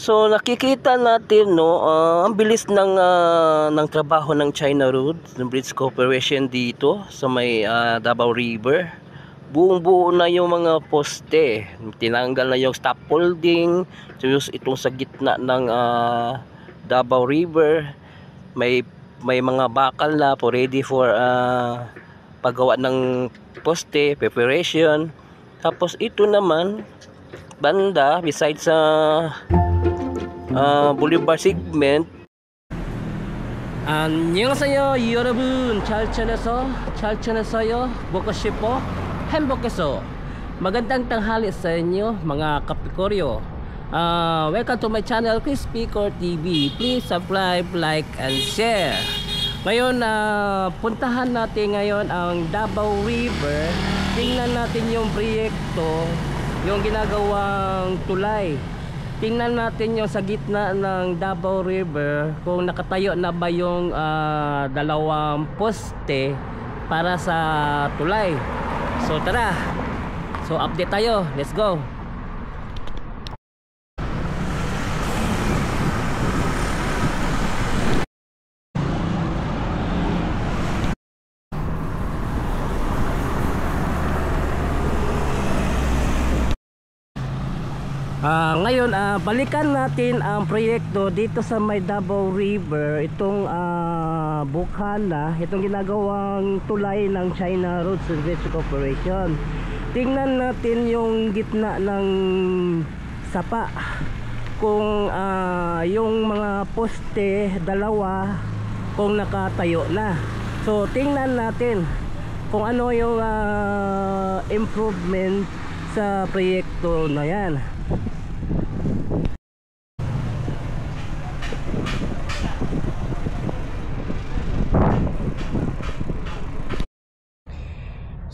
So nakikita natin no, ang bilis ng trabaho ng China Roads, ng Bridge Corporation dito sa may Davao River. Buong-buo na yung mga poste. Tinanggal na yung scaffolding. Itong sa gitna ng Davao River. May mga bakal na po ready for paggawa ng poste, preparation. Tapos ito naman banda besides sa Boulevard segment. 안녕하세요 여러분, 잘 지냈어요? 먹고 행복해서 magandang tanghali sa inyo mga Kapikoryo. Welcome to my channel Crispy Core TV. Please subscribe, like and share. Ngayon puntahan natin ngayon ang Davao River. Tingnan natin yung proyekto, yung ginagawang tulay. Tingnan natin yung sa gitna ng Davao River kung nakatayo na ba yung dalawang poste para sa tulay. So tara, so update tayo, let's go. Ngayon balikan natin ang proyekto dito sa may Davao River. Itong Bukana, itong ginagawang tulay ng China Roads and Bridge Corporation. Tingnan natin yung gitna ng sapa, kung yung mga poste dalawa kung nakatayo na. So tingnan natin kung ano yung improvement sa proyekto na yan.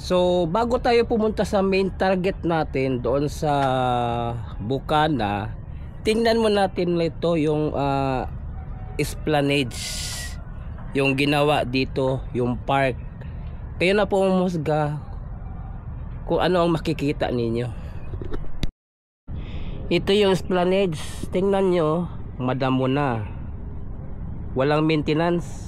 So bago tayo pumunta sa main target natin doon sa Bukana, tingnan mo natin ito yung esplanade, yung ginawa dito, yung park. Kayo na po umusga kung ano ang makikita ninyo. Ito yung esplanade, tingnan nyo, madamo na, walang maintenance.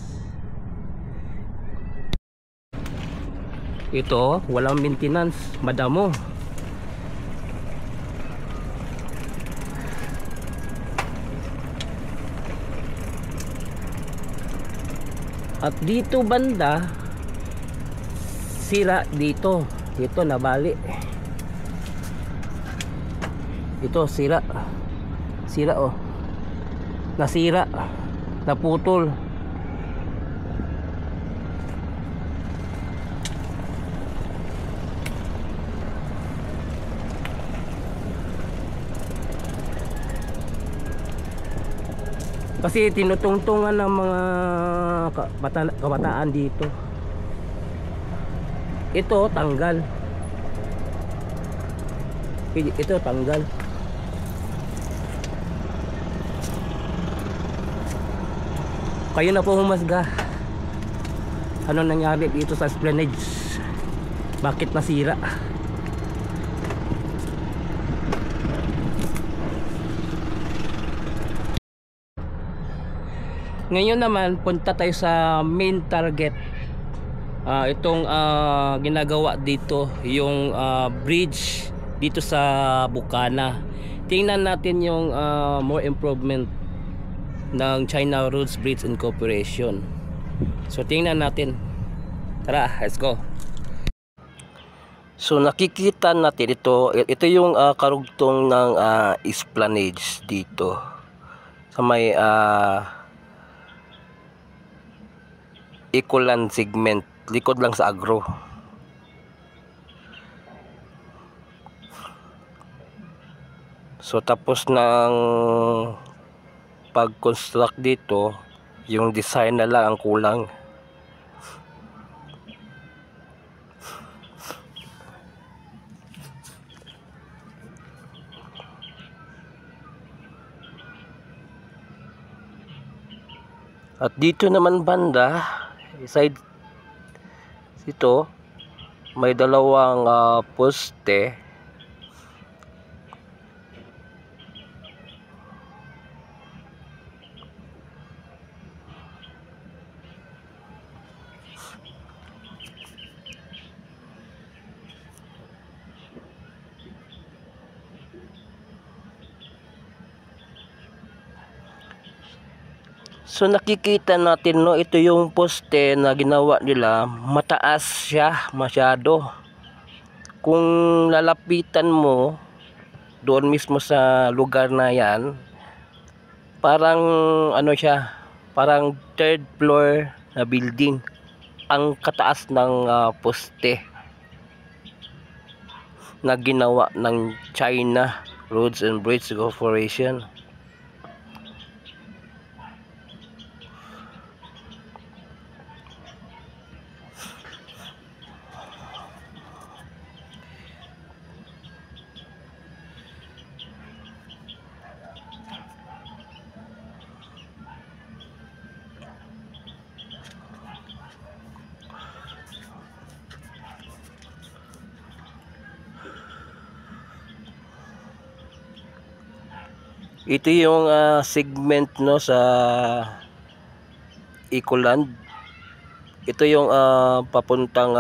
Ito, walang maintenance, madamo. At dito banda, sira dito. Ito nabali. Ito sira. Sira oh. Nasira. Naputol. Kasi tinutungtungan ng mga kabataan dito. Ito tanggal. Ito tanggal. Kayo na po humasga. Ano nangyari dito sa esplanade? Bakit nasira? Ngayon naman punta tayo sa main target. Itong ginagawa dito, yung bridge dito sa Bukana. Tingnan natin yung more improvement ng China Roads Bridge and Corporation. So tingnan natin. Tara, let's go. So nakikita natin ito yung karugtong ng esplanade dito sa may Ecoland segment, likod lang sa Agro. So tapos ng pag-construct dito, yung design na lang ang kulang. At dito naman banda, side dito, may dalawang poste. So nakikita natin, no, ito yung poste na ginawa nila, mataas siya masyado. Kung lalapitan mo doon mismo sa lugar na yan, parang ano siya, parang third floor na building ang kataas ng poste na ginawa ng China Roads and Bridge Corporation. Ito yung segment, no, sa Ecoland. Ito yung papuntang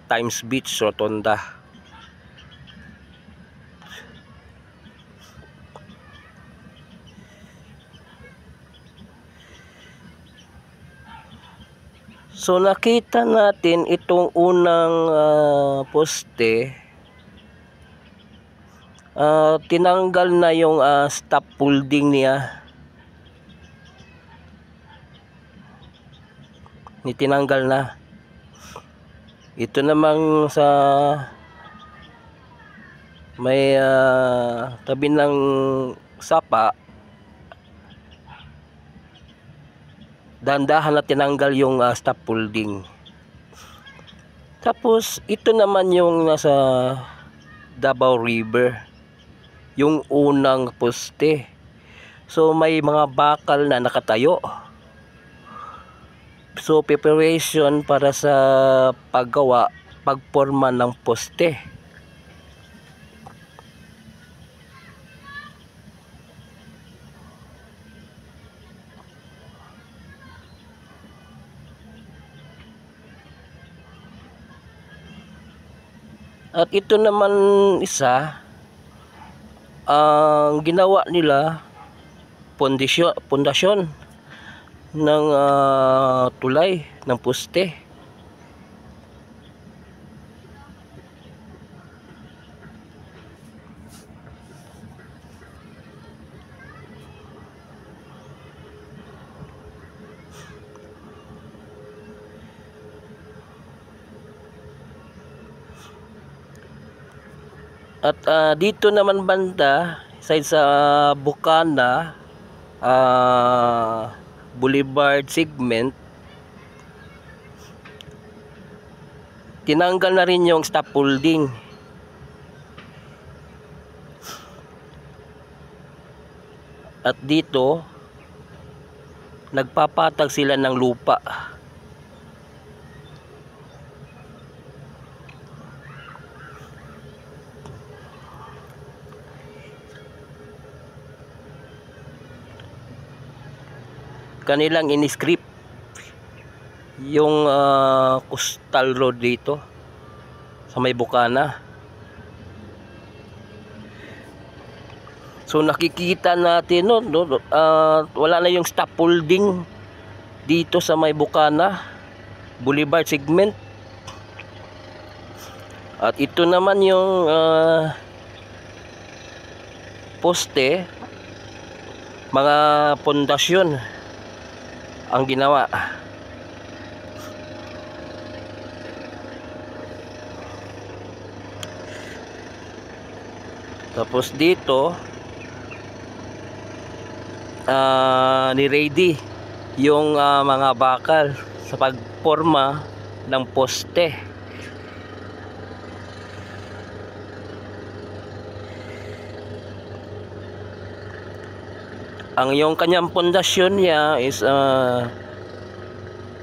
Times Beach Rotonda. So nakita natin itong unang poste. Tinanggal na yung scaffolding niya. Tinanggal na. Ito namang sa may tabi ng sapa, dahan-dahan na tinanggal yung scaffolding. Tapos ito naman yung nasa Davao River, yung unang poste. So may mga bakal na nakatayo. So preparation para sa pagporma ng poste. At ito naman isa, ang ginawa nila pundasyon ng tulay ng poste. At dito naman banda, side sa Bukana Boulevard segment, tinanggal na rin yung scaffolding. At dito nagpapatag sila ng lupa. Kanilang in-script yung coastal road dito sa may Bukana. So nakikita natin, no, wala na yung scaffolding dito sa may Bukana Boulevard segment. At ito naman yung poste, mga pundasyon ang ginawa. Tapos dito ni-ready yung mga bakal sa pagporma ng poste. Ang yung kanyang pundasyon niya is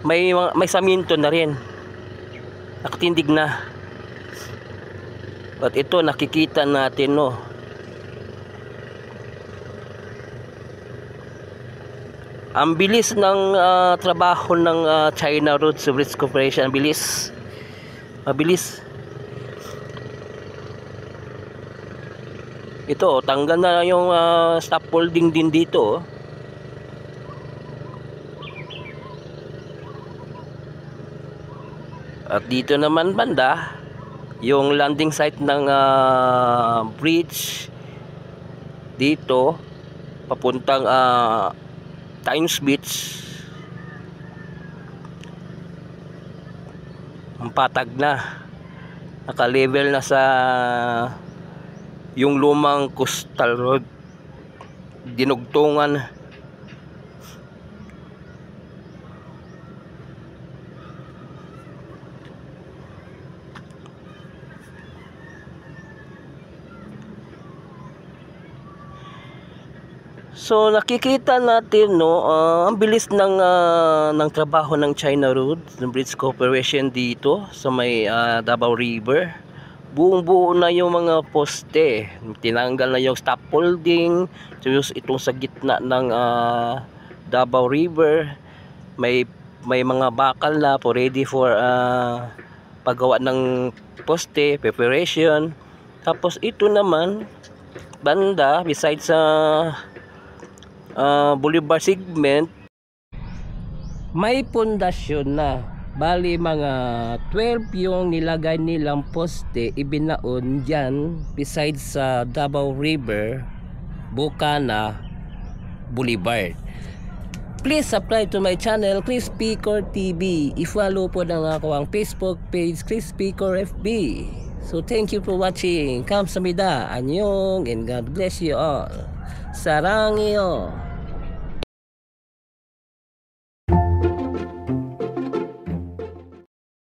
may saminto na rin, nakatindig na. At ito nakikita natin, no, ang bilis ng trabaho ng China Roads and Bridge Corporation. Mabilis. Ito, tanggal na yung scaffolding din dito. At dito naman banda, yung landing site ng bridge dito papuntang Times Beach. Ang patag na, naka-level na sa yung lumang coastal road, dinugtungan. So nakikita natin, no, ang bilis ng trabaho ng China Road, ng Bridge Corporation dito sa may Davao River. Buong-buo na yung mga poste, tinanggal na yung scaffolding, tapos itong sa gitna ng Davao River may mga bakal na po ready for paggawa ng poste preparation. Tapos ito naman banda besides sa Boulevard segment, may pundasyon na. Bali mga 12 yung nilagay nilang poste, ibinaon dyan besides sa Davao River, Bukana Boulevard. Please subscribe to my channel, Chris Picor TV. I-follow po ng ako ang Facebook page, Chris Picor FB. So thank you for watching. Kamsahamnida, anyong, and God bless you all. Sarangyo.